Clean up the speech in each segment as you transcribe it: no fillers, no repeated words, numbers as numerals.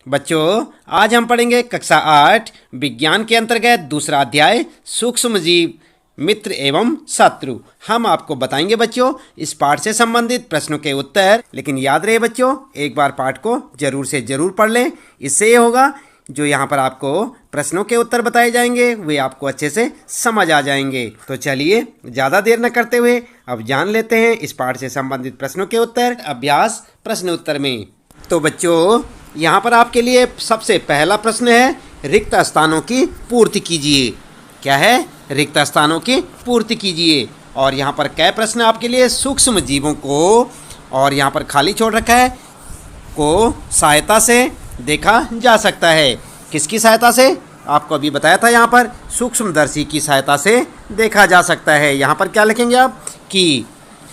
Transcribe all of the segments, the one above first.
बच्चों, आज हम पढ़ेंगे कक्षा 8 विज्ञान के अंतर्गत दूसरा अध्याय सूक्ष्म जीव मित्र एवं शत्रु। हम आपको बताएंगे बच्चों इस पाठ से संबंधित प्रश्नों के उत्तर। लेकिन याद रहे बच्चों, एक बार पाठ को जरूर से जरूर पढ़ लें। इससे ये होगा जो यहाँ पर आपको प्रश्नों के उत्तर बताए जाएंगे वे आपको अच्छे से समझ आ जाएंगे। तो चलिए ज़्यादा देर न करते हुए अब जान लेते हैं इस पाठ से संबंधित प्रश्नों के उत्तर अभ्यास प्रश्न उत्तर में। तो बच्चों, यहाँ पर आपके लिए सबसे पहला प्रश्न है, रिक्त स्थानों की पूर्ति कीजिए। क्या है? रिक्त स्थानों की पूर्ति कीजिए। और यहाँ पर क्या प्रश्न आपके लिए, सूक्ष्म जीवों को, और यहाँ पर खाली छोड़ रखा है, को सहायता से देखा जा सकता है। किसकी सहायता से? आपको अभी बताया था, यहाँ पर सूक्ष्मदर्शी की सहायता से देखा जा सकता है। यहाँ पर क्या लिखेंगे आप कि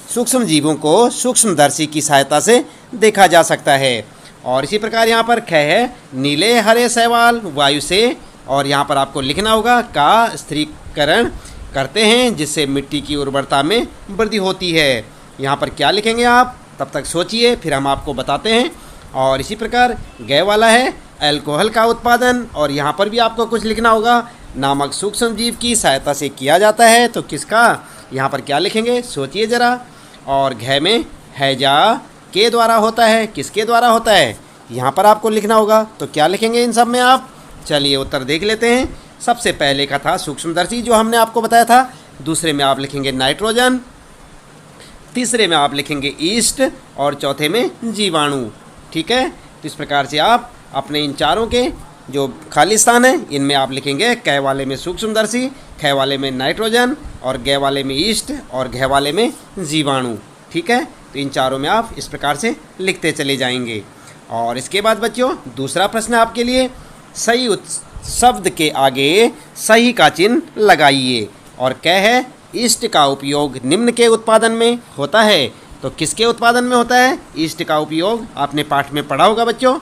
सूक्ष्म जीवों को सूक्ष्मदर्शी की सहायता से देखा जा सकता है। और इसी प्रकार यहाँ पर ख है, नीले हरे शैवाल वायु से, और यहाँ पर आपको लिखना होगा का स्थिरीकरण करते हैं जिससे मिट्टी की उर्वरता में वृद्धि होती है। यहाँ पर क्या लिखेंगे आप, तब तक सोचिए फिर हम आपको बताते हैं। और इसी प्रकार गै वाला है, अल्कोहल का उत्पादन, और यहाँ पर भी आपको कुछ लिखना होगा, नामक सूक्ष्म जीव की सहायता से किया जाता है। तो किसका, यहाँ पर क्या लिखेंगे, सोचिए ज़रा। और घै में हैजा के द्वारा होता है, किसके द्वारा होता है, यहाँ पर आपको लिखना होगा। तो क्या लिखेंगे इन सब में आप? चलिए उत्तर देख लेते हैं। सबसे पहले का था सूक्ष्मदर्शी जो हमने आपको बताया था, दूसरे में आप लिखेंगे नाइट्रोजन, तीसरे में आप लिखेंगे ईस्ट, और चौथे में जीवाणु। ठीक है, तो इस प्रकार से आप अपने इन चारों के जो खाली स्थान है इनमें आप लिखेंगे कै वाले में सूक्ष्मदर्शी, ख वाले में नाइट्रोजन, और गै वाले में ईस्ट, और घ वाले में जीवाणु। ठीक है, तो इन चारों में आप इस प्रकार से लिखते चले जाएंगे। और इसके बाद बच्चों दूसरा प्रश्न आपके लिए, सही शब्द के आगे सही का चिन्ह लगाइए। और क्या है, ईस्ट का उपयोग निम्न के उत्पादन में होता है। तो किसके उत्पादन में होता है ईस्ट का उपयोग? आपने पाठ में पढ़ा होगा बच्चों।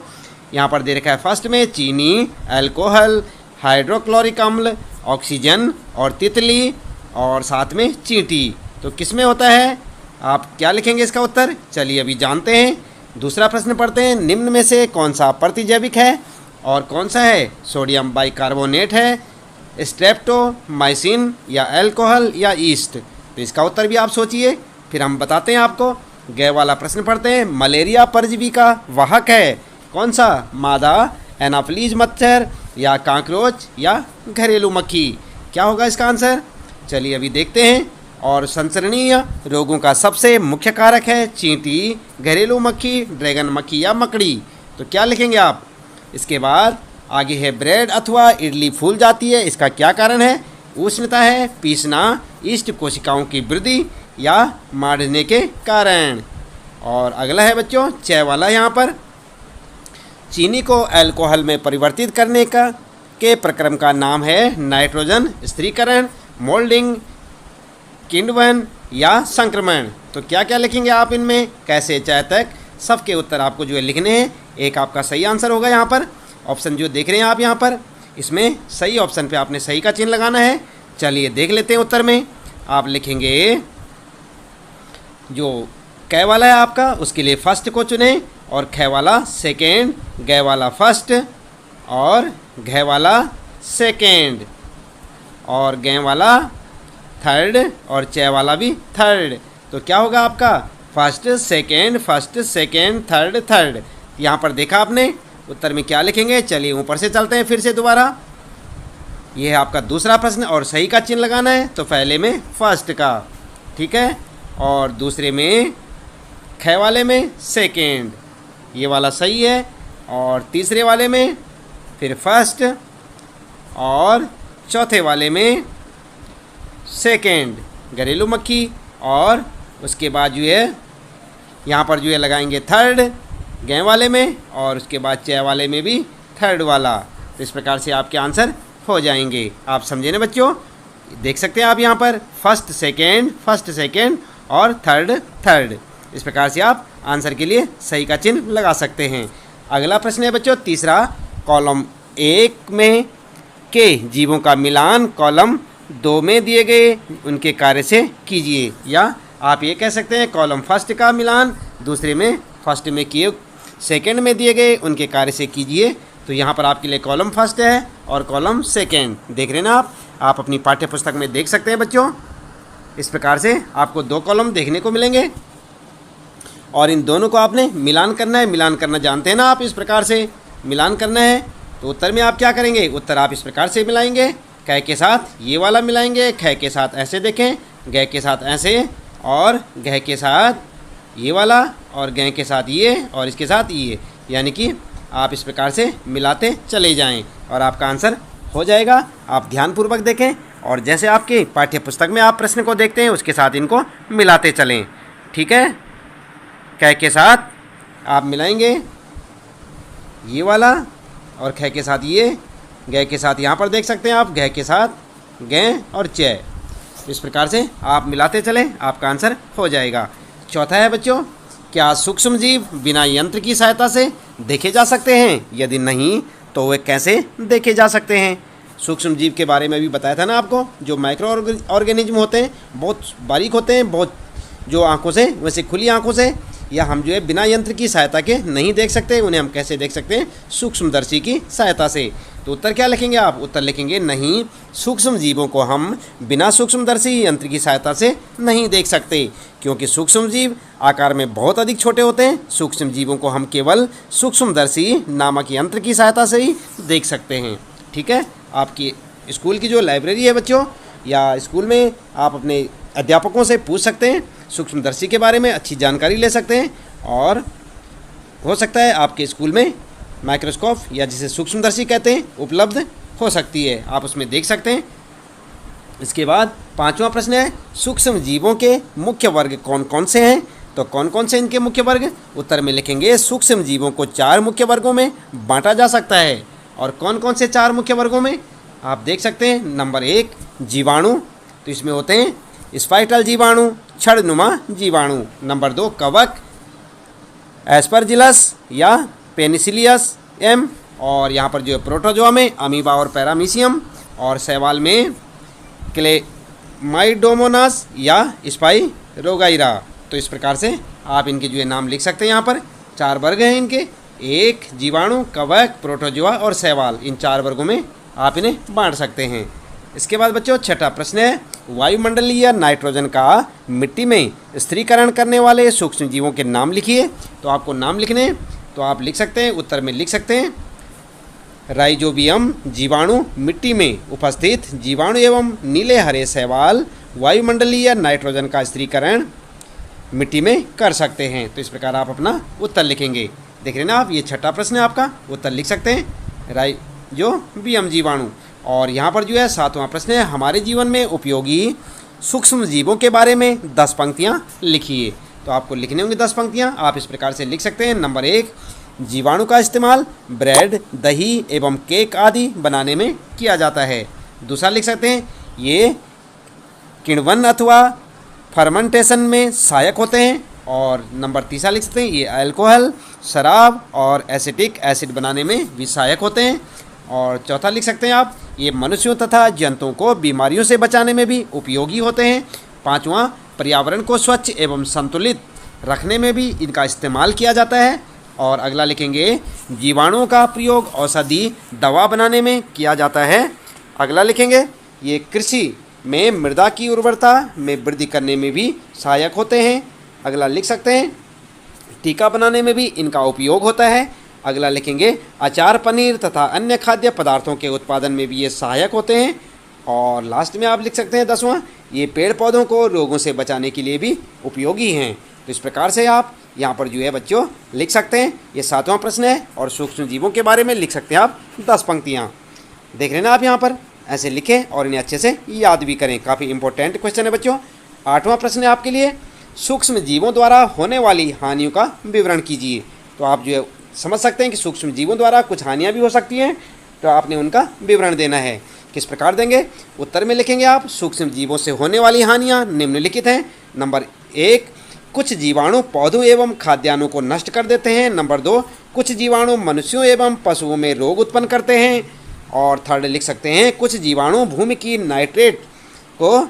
यहाँ पर दे रखा है फर्स्ट में चीनी, अल्कोहल, हाइड्रोक्लोरिक अम्ल, ऑक्सीजन और तितली, और साथ में चींटी। तो किस में होता है? आप क्या लिखेंगे इसका उत्तर? चलिए अभी जानते हैं। दूसरा प्रश्न पढ़ते हैं, निम्न में से कौन सा प्रतिजैविक है और कौन सा है सोडियम बाइकार्बोनेट है, स्ट्रेप्टोमाइसिन या अल्कोहल या ईस्ट? तो इसका उत्तर भी आप सोचिए, फिर हम बताते हैं आपको। गै वाला प्रश्न पढ़ते हैं, मलेरिया परजीवी का वाहक है कौन सा, मादा एनाफ्लीज मच्छर या कांकरोच या घरेलू मक्खी? क्या होगा इसका आंसर? चलिए अभी देखते हैं। और संसरणीय रोगों का सबसे मुख्य कारक है चींटी, घरेलू मक्खी, ड्रैगन मक्खी या मकड़ी। तो क्या लिखेंगे आप? इसके बाद आगे है ब्रेड अथवा इडली फूल जाती है, इसका क्या कारण है? उष्णता है, पीसना, ईस्ट कोशिकाओं की वृद्धि या मारने के कारण। और अगला है बच्चों च वाला, यहाँ पर चीनी को अल्कोहल में परिवर्तित करने का के प्रक्रम का नाम है नाइट्रोजन स्थिरीकरण, मोल्डिंग, किण्वन या संक्रमण। तो क्या क्या लिखेंगे आप इनमें, कैसे चाय तक? सबके उत्तर आपको जो है लिखने हैं। एक आपका सही आंसर होगा यहाँ पर, ऑप्शन जो देख रहे हैं आप यहाँ पर, इसमें सही ऑप्शन पे आपने सही का चिन्ह लगाना है। चलिए देख लेते हैं उत्तर में। आप लिखेंगे जो कै वाला है आपका, उसके लिए फर्स्ट को चुनें, और ख वाला सेकेंड, गै वाला फर्स्ट, और घ वाला सेकेंड, और गै वाला थर्ड, और च वाला भी थर्ड। तो क्या होगा आपका? First second third third. यहाँ पर देखा आपने, उत्तर में क्या लिखेंगे? चलिए ऊपर से चलते हैं फिर से दोबारा। ये है आपका दूसरा प्रश्न, और सही का चिन्ह लगाना है। तो पहले में फर्स्ट का, ठीक है, और दूसरे में ख वाले में सेकेंड, ये वाला सही है, और तीसरे वाले में फिर फर्स्ट, और चौथे वाले में सेकेंड घरेलू मक्खी, और उसके बाद जो है यहाँ पर जो है लगाएंगे थर्ड गै वाले में, और उसके बाद च वाले में भी थर्ड वाला। तो इस प्रकार से आपके आंसर हो जाएंगे। आप समझे ना बच्चों? देख सकते हैं आप यहाँ पर फर्स्ट सेकेंड और थर्ड थर्ड। इस प्रकार से आप आंसर के लिए सही का चिन्ह लगा सकते हैं। अगला प्रश्न है बच्चों तीसरा, कॉलम 1 में के जीवों का मिलान कॉलम 2 में दिए गए उनके कार्य से कीजिए। या आप ये कह सकते हैं कॉलम फर्स्ट का मिलान दूसरे में फर्स्ट में किए सेकंड में दिए गए उनके कार्य से कीजिए। तो यहाँ पर आपके लिए कॉलम फर्स्ट है और कॉलम सेकंड देख रहे हैं ना आप अपनी पाठ्य पुस्तक में देख सकते हैं बच्चों। इस प्रकार से आपको 2 कॉलम देखने को मिलेंगे और इन दोनों को आपने मिलान करना है। मिलान करना जानते हैं ना आप, इस प्रकार से मिलान करना है। तो उत्तर में आप क्या करेंगे, उत्तर आप इस प्रकार से मिलाएंगे। कै के साथ ये वाला मिलाएंगे, ख के साथ ऐसे देखें, गै के साथ ऐसे, और घ के साथ ये वाला, और गै के साथ ये, और इसके साथ ये, यानी कि आप इस प्रकार से मिलाते चले जाएं और आपका आंसर हो जाएगा। आप ध्यानपूर्वक देखें और जैसे आपके पाठ्य पुस्तक में आप प्रश्न को देखते हैं उसके साथ इनको मिलाते चलें। ठीक है, कै के साथ आप मिलाएंगे ये वाला, और ख के साथ ये, गै के साथ यहाँ पर देख सकते हैं आप, घ के साथ गै और च। इस प्रकार से आप मिलाते चलें, आपका आंसर हो जाएगा। चौथा है बच्चों, क्या सूक्ष्म जीव बिना यंत्र की सहायता से देखे जा सकते हैं? यदि नहीं तो वे कैसे देखे जा सकते हैं? सूक्ष्म जीव के बारे में भी बताया था ना आपको। जो माइक्रो ऑर्गेनिज्म होते हैं बहुत बारीक होते हैं, बहुत जो आँखों से, वैसे खुली आँखों से, या हम जो है बिना यंत्र की सहायता के नहीं देख सकते, उन्हें हम कैसे देख सकते हैं? सूक्ष्मदर्शी की सहायता से। तो उत्तर क्या लिखेंगे आप? उत्तर लिखेंगे नहीं, सूक्ष्म जीवों को हम बिना सूक्ष्मदर्शी यंत्र की सहायता से नहीं देख सकते, क्योंकि सूक्ष्म जीव आकार में बहुत अधिक छोटे होते हैं। सूक्ष्म जीवों को हम केवल सूक्ष्मदर्शी नामक यंत्र की सहायता से ही देख सकते हैं। ठीक है, आपकी स्कूल की जो लाइब्रेरी है बच्चों, या स्कूल में आप अपने अध्यापकों से पूछ सकते हैं, सूक्ष्मदर्शी के बारे में अच्छी जानकारी ले सकते हैं, और हो सकता है आपके स्कूल में माइक्रोस्कोप या जिसे सूक्ष्मदर्शी कहते हैं उपलब्ध हो सकती है, आप उसमें देख सकते हैं। इसके बाद 5वां प्रश्न है, सूक्ष्म जीवों के मुख्य वर्ग कौन कौन से हैं? तो कौन कौन से इनके मुख्य वर्ग? उत्तर में लिखेंगे सूक्ष्म जीवों को 4 मुख्य वर्गों में बांटा जा सकता है। और कौन कौन से 4 मुख्य वर्गों में आप देख सकते हैं। नंबर 1 जीवाणु, तो इसमें होते हैं स्पाइटल जीवाणु, छड़नुमा जीवाणु। नंबर 2 कवक, एस्परजिलस या पेनिसिलियस एम, और यहाँ पर जो है प्रोटोजोआ में अमीबा और पैरामीशियम, और शैवाल में क्लेमाइडोमोनास या स्पाइरोगाइरा। तो इस प्रकार से आप इनके जो है नाम लिख सकते हैं। यहाँ पर 4 वर्ग हैं इनके, 1 जीवाणु, कवक, प्रोटोजोआ और शैवाल। इन 4 वर्गों में आप इन्हें बांट सकते हैं। इसके बाद बच्चों 6ठा प्रश्न है, वायुमंडलीय नाइट्रोजन का मिट्टी में स्थिरीकरण करने वाले सूक्ष्म जीवों के नाम लिखिए। तो आपको नाम लिखने, तो आप लिख सकते हैं, उत्तर में लिख सकते हैं राइजोबियम जीवाणु, मिट्टी में उपस्थित जीवाणु एवं नीले हरे शैवाल वायुमंडलीय नाइट्रोजन का स्थिरीकरण मिट्टी में कर सकते हैं। तो इस प्रकार आप अपना उत्तर लिखेंगे। देख रहे हैं ना आप, ये 6ठा प्रश्न है आपका, उत्तर लिख सकते हैं राइजोबियम जीवाणु। और यहाँ पर जो है 7वां प्रश्न है, हमारे जीवन में उपयोगी सूक्ष्म जीवों के बारे में 10 पंक्तियाँ लिखिए। तो आपको लिखने होंगी 10 पंक्तियाँ, आप इस प्रकार से लिख सकते हैं। नंबर 1 जीवाणु का इस्तेमाल ब्रेड, दही एवं केक आदि बनाने में किया जाता है। दूसरा लिख सकते हैं, ये किण्वन अथवा फर्मेंटेशन में सहायक होते हैं। और नंबर 3 लिख सकते हैं, ये अल्कोहल, शराब और एसिटिक एसिड बनाने में भी सहायक होते हैं। और चौथा लिख सकते हैं आप, ये मनुष्यों तथा जंतुओं को बीमारियों से बचाने में भी उपयोगी होते हैं। 5वां पर्यावरण को स्वच्छ एवं संतुलित रखने में भी इनका इस्तेमाल किया जाता है। और अगला लिखेंगे, जीवाणुओं का प्रयोग औषधि दवा बनाने में किया जाता है। अगला लिखेंगे, ये कृषि में मृदा की उर्वरता में वृद्धि करने में भी सहायक होते हैं। अगला लिख सकते हैं, टीका बनाने में भी इनका उपयोग होता है। अगला लिखेंगे, अचार, पनीर तथा अन्य खाद्य पदार्थों के उत्पादन में भी ये सहायक होते हैं। और लास्ट में आप लिख सकते हैं 10वां, ये पेड़ पौधों को रोगों से बचाने के लिए भी उपयोगी हैं। तो इस प्रकार से आप यहाँ पर जो है बच्चों लिख सकते हैं। ये 7वां प्रश्न है और सूक्ष्म जीवों के बारे में लिख सकते हैं आप 10 पंक्तियाँ। देख रहे हैं ना आप, यहाँ पर ऐसे लिखें और इन्हें अच्छे से याद भी करें। काफ़ी इंपॉर्टेंट क्वेश्चन है बच्चों। 8वां प्रश्न है आपके लिए, सूक्ष्म जीवों द्वारा होने वाली हानियों का विवरण कीजिए। तो आप जो है समझ सकते हैं कि सूक्ष्म जीवों द्वारा कुछ हानियाँ भी हो सकती हैं, तो आपने उनका विवरण देना है। किस प्रकार देंगे? उत्तर में लिखेंगे आप, सूक्ष्म जीवों से होने वाली हानियाँ निम्नलिखित हैं। नंबर 1, कुछ जीवाणु पौधों एवं खाद्यान्नों को नष्ट कर देते हैं। नंबर 2, कुछ जीवाणु मनुष्यों एवं पशुओं में रोग उत्पन्न करते हैं। और थर्ड लिख सकते हैं, कुछ जीवाणु भूमि की नाइट्रेट को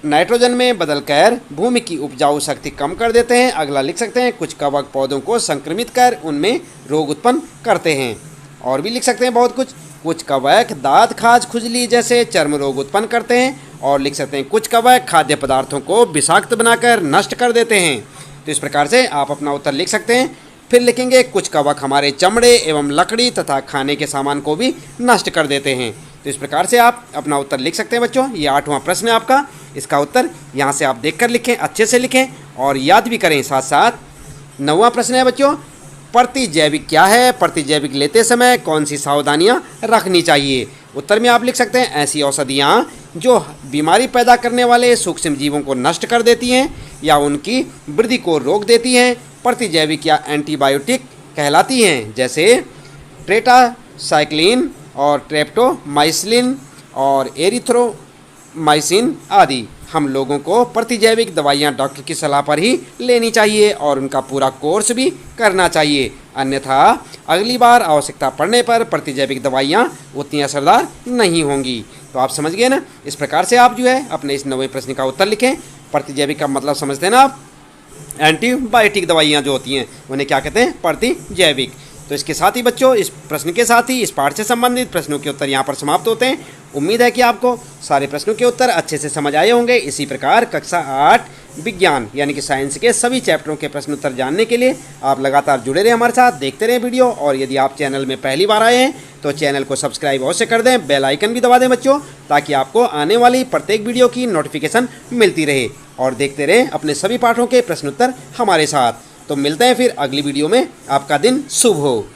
नाइट्रोजन में बदलकर भूमि की उपजाऊ शक्ति कम कर देते हैं। अगला लिख सकते हैं कुछ कवक पौधों को संक्रमित कर उनमें रोग उत्पन्न करते हैं। और भी लिख सकते हैं बहुत कुछ कवक दांत खाज खुजली जैसे चर्म रोग उत्पन्न करते हैं। और लिख सकते हैं कुछ कवक खाद्य पदार्थों को विषाक्त बनाकर नष्ट कर देते हैं। तो इस प्रकार से आप अपना उत्तर लिख सकते हैं। फिर लिखेंगे कुछ कवक हमारे चमड़े एवं लकड़ी तथा खाने के सामान को भी नष्ट कर देते हैं। तो इस प्रकार से आप अपना उत्तर लिख सकते हैं बच्चों। ये 8वां प्रश्न है आपका। इसका उत्तर यहाँ से आप देखकर लिखें, अच्छे से लिखें और याद भी करें साथ साथ। 9वां प्रश्न है बच्चों, प्रतिजैविक क्या है? प्रतिजैविक लेते समय कौन सी सावधानियाँ रखनी चाहिए? उत्तर में आप लिख सकते हैं ऐसी औषधियाँ जो बीमारी पैदा करने वाले सूक्ष्म जीवों को नष्ट कर देती हैं या उनकी वृद्धि को रोक देती हैं, प्रतिजैविक या एंटीबायोटिक कहलाती हैं, जैसे टेट्रासाइक्लिन और ट्रेप्टोमाइसिन और एरिथ्रोमाइसिन आदि। हम लोगों को प्रतिजैविक दवाइयाँ डॉक्टर की सलाह पर ही लेनी चाहिए और उनका पूरा कोर्स भी करना चाहिए, अन्यथा अगली बार आवश्यकता पड़ने पर प्रतिजैविक दवाइयाँ उतनी असरदार नहीं होंगी। तो आप समझ गए ना। इस प्रकार से आप जो है अपने इस 9वें प्रश्न का उत्तर लिखें। प्रतिजैविक का मतलब समझते हैं ना आप? एंटीबायोटिक दवाइयाँ जो होती हैं उन्हें क्या कहते हैं? प्रतिजैविक। तो इसके साथ ही बच्चों इस प्रश्न के साथ ही इस पाठ से संबंधित प्रश्नों के उत्तर यहाँ पर समाप्त होते हैं। उम्मीद है कि आपको सारे प्रश्नों के उत्तर अच्छे से समझ आए होंगे। इसी प्रकार कक्षा 8 विज्ञान यानी कि साइंस के सभी चैप्टरों के प्रश्न उत्तर जानने के लिए आप लगातार जुड़े रहें हमारे साथ, देखते रहें वीडियो। और यदि आप चैनल में पहली बार आए हैं तो चैनल को सब्सक्राइब अवश्य कर दें, बेल आइकन भी दबा दें बच्चों, ताकि आपको आने वाली प्रत्येक वीडियो की नोटिफिकेशन मिलती रहे। और देखते रहें अपने सभी पाठों के प्रश्न उत्तर हमारे साथ। तो मिलते हैं फिर अगली वीडियो में। आपका दिन शुभ हो।